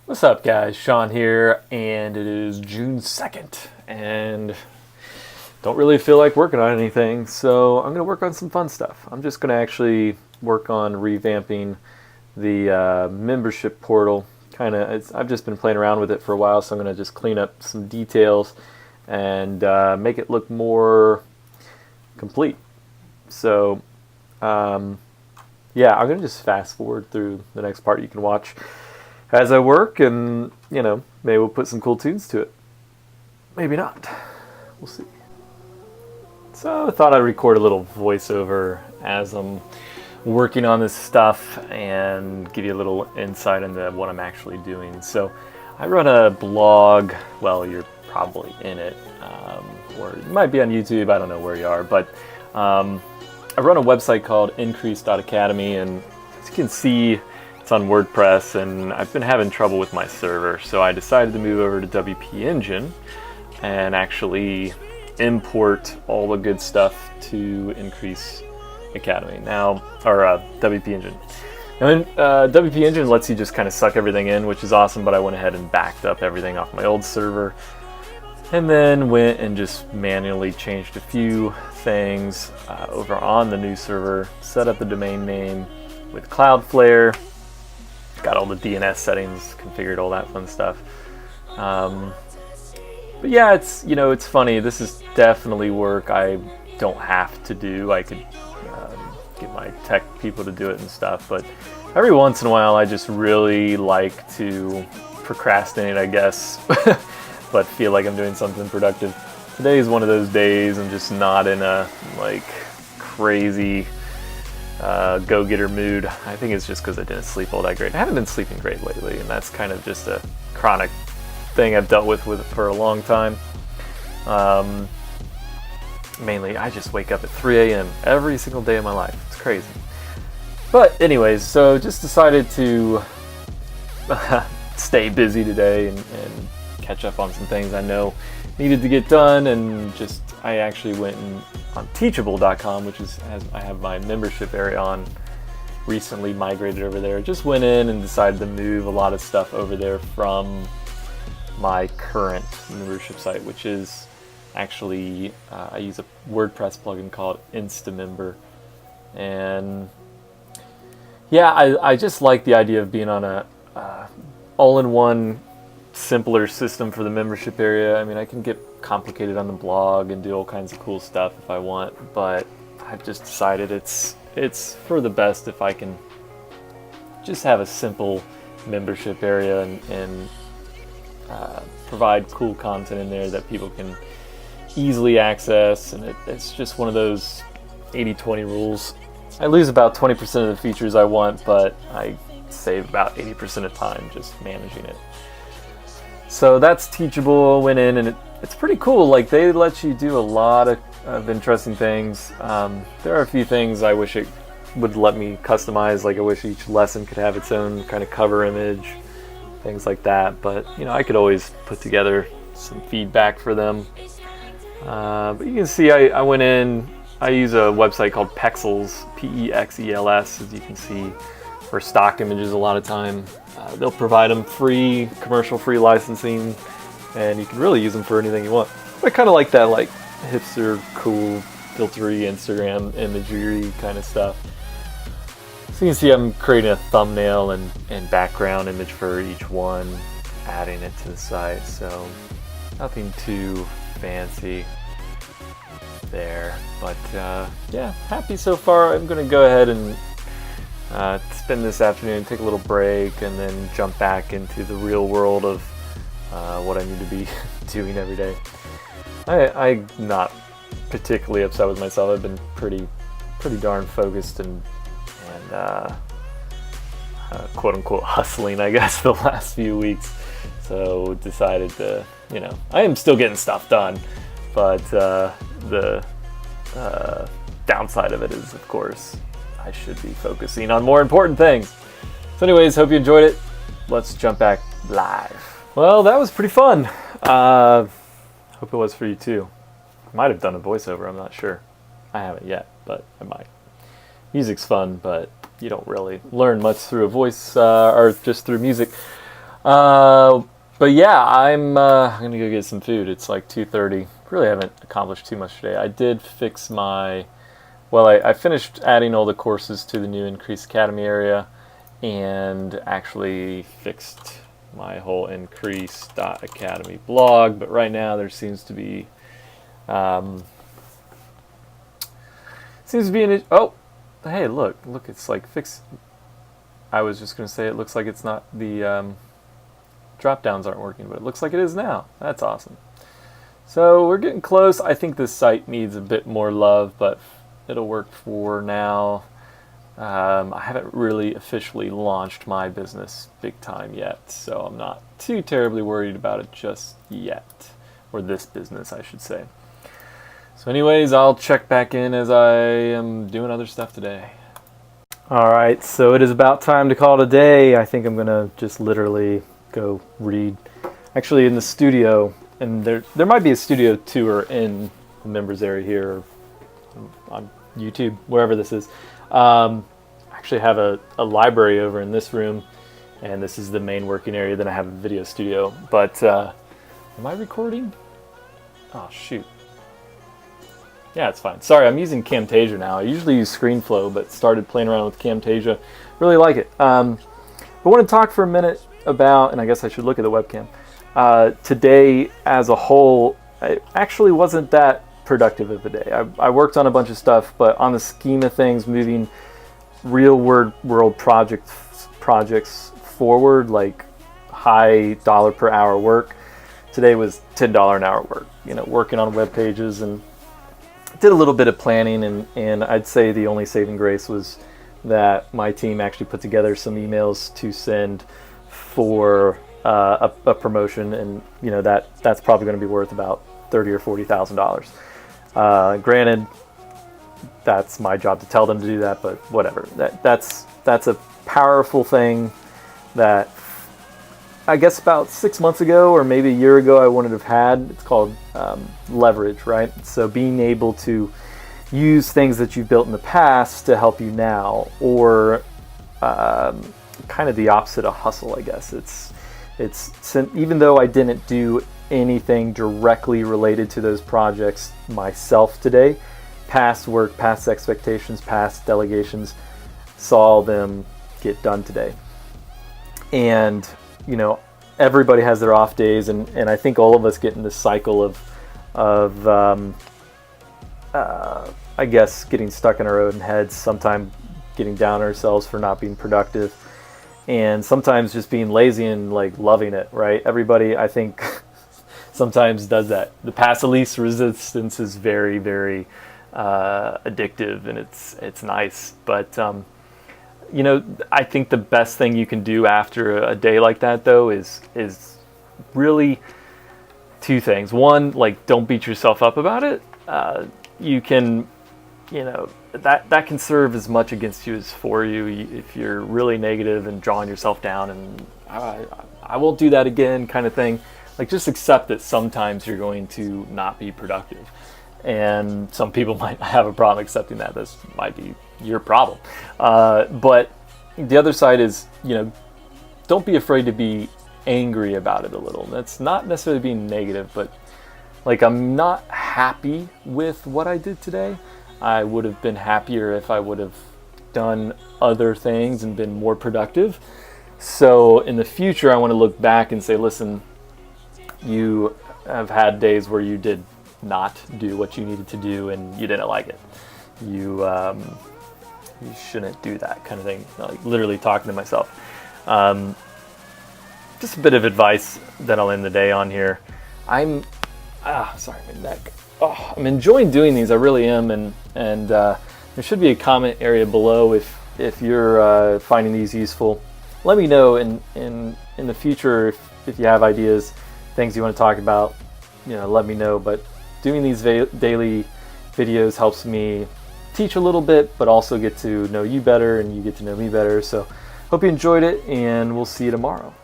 What's up, guys? Sean here, and it is June 2nd, and don't really feel like working on anything, so I'm going to work on some fun stuff. I'm just going to actually work on revamping the membership portal. I've just been playing around with it for a while, so I'm going to just clean up some details and make it look more complete. So, yeah, I'm going to just fast forward through the next part. You can watch as I work, and, maybe we'll put some cool tunes to it. Maybe not. We'll see. So I thought I'd record a little voiceover as I'm working on this stuff and give you a little insight into what I'm actually doing. So I run a blog. Well, you're probably in it, or it might be on YouTube. I don't know where you are, but I run a website called Increase.Academy, and as you can see, it's on WordPress, and I've been having trouble with my server, so I decided to move over to WP Engine and actually import all the good stuff to Increase Academy now, or WP Engine. And WP Engine lets you just kind of suck everything in, which is awesome, but I went ahead and backed up everything off my old server, and then went and just manually changed a few things over on the new server, set up the domain name with Cloudflare, got all the DNS settings configured, all that fun stuff. But yeah, it's funny. This is definitely work I don't have to do. I could get my tech people to do it and stuff, but every once in a while I just really like to procrastinate, I guess, but feel like I'm doing something productive. Today is one of those days. I'm just not in a crazy go-getter mood. I think it's just because I didn't sleep all that great. I haven't been sleeping great lately, and that's kind of just a chronic thing I've dealt with for a long time. Mainly, I just wake up at 3 a.m. every single day of my life. It's crazy. But anyways, so just decided to stay busy today and catch up on some things I know needed to get done, and I actually went on Teachable.com, which I have my membership area on, recently migrated over there. Just went in and decided to move a lot of stuff over there from my current membership site, which is actually, I use a WordPress plugin called Instamember. And yeah, I just like the idea of being on a all-in-one, simpler system for the membership area. I mean, I can get complicated on the blog and do all kinds of cool stuff if I want, but I've just decided it's for the best if I can just have a simple membership area and provide cool content in there that people can easily access. And it's just one of those 80-20 rules. I lose about 20% of the features I want, but I save about 80% of time just managing it. So that's Teachable. Went in, and it's pretty cool. Like, they let you do a lot of interesting things. There are a few things I wish it would let me customize. Like, I wish each lesson could have its own kind of cover image, things like that. But I could always put together some feedback for them. But you can see I went in. I use a website called Pexels, P-E-X-E-L-S, as you can see, for stock images a lot of time. They'll provide them free, commercial-free licensing, and you can really use them for anything you want. I kind of like that, hipster, cool, filtery Instagram imagery kind of stuff. So you can see I'm creating a thumbnail and background image for each one, adding it to the site. So nothing too fancy there, but yeah, happy so far. I'm going to go ahead and spend this afternoon, take a little break, and then jump back into the real world of what I need to be doing every day. I'm not particularly upset with myself. I've been pretty darn focused and quote unquote hustling, I guess, the last few weeks. So decided to, I am still getting stuff done, but the downside of it is, of course, I should be focusing on more important things. So anyways, hope you enjoyed it. Let's jump back live. Well, that was pretty fun. Hope it was for you too. I might have done a voiceover, I'm not sure. I haven't yet, but I might. Music's fun, but you don't really learn much through a voice or just through music. But yeah, I'm gonna go get some food. It's like 2:30. Really haven't accomplished too much today. I did fix my. Well, I finished adding all the courses to the new Increase Academy area, and actually fixed my whole Increase.academy blog. But right now there seems to be an oh, hey, look, it's like fixed. I was just gonna say it looks like it's not the drop downs aren't working, but it looks like it is now. That's awesome. So we're getting close. I think this site needs a bit more love, but it'll work for now. I haven't really officially launched my business big time yet, so I'm not too terribly worried about it just yet. Or this business, I should say. So anyways, I'll check back in as I am doing other stuff today. Alright, so it is about time to call it a day. I think I'm going to just literally go read. Actually, in the studio, and there might be a studio tour in the members area here, or on YouTube, wherever this is. Actually have a library over in this room, and this is the main working area. Then I have a video studio. But am I recording? Oh shoot. Yeah, it's fine. Sorry, I'm using Camtasia now. I usually use ScreenFlow, but started playing around with Camtasia. Really like it. I want to talk for a minute about, and I guess I should look at the webcam. Today, as a whole, it actually wasn't that productive of a day. I worked on a bunch of stuff, but on the scheme of things, moving real world projects forward, like high dollar per hour work, today was $10 an hour work. You know, working on web pages, and did a little bit of planning, and I'd say the only saving grace was that my team actually put together some emails to send for a promotion, and you know that's probably going to be worth about $30,000 or $40,000. Granted, that's my job to tell them to do that, but whatever. That's a powerful thing that I guess about 6 months ago or maybe a year ago I wouldn't have had. It's called leverage, right? So being able to use things that you've built in the past to help you now, or kind of the opposite of hustle, I guess. It's even though I didn't do anything directly related to those projects myself today, past work, past expectations, past delegations, saw them get done today. And you know, everybody has their off days, and I think all of us get in this cycle of I guess getting stuck in our own heads, sometimes getting down on ourselves for not being productive, and sometimes just being lazy and like loving it, right? Everybody, I think, sometimes does that. The path of least resistance is very, very addictive, and it's nice, but you know, I think the best thing you can do after a day like that, though, is really two things. One, like, don't beat yourself up about it. You can, you know, that can serve as much against you as for you if you're really negative and drawing yourself down and I won't do that again kind of thing. Like, just accept that sometimes you're going to not be productive. And some people might have a problem accepting that. This might be your problem. But the other side is, you know, don't be afraid to be angry about it a little. That's not necessarily being negative, but like, I'm not happy with what I did today. I would have been happier if I would have done other things and been more productive. So in the future, I want to look back and say, listen, you have had days where you did not do what you needed to do and you didn't like it. You shouldn't do that kind of thing. Like, literally talking to myself. Just a bit of advice that I'll end the day on here. Sorry, my neck. Oh, I'm enjoying doing these. I really am. And there should be a comment area below if you're finding these useful. Let me know in the future if you have ideas, things you want to talk about. You know, let me know. But doing these daily videos helps me teach a little bit, but also get to know you better, and you get to know me better. So hope you enjoyed it, and we'll see you tomorrow.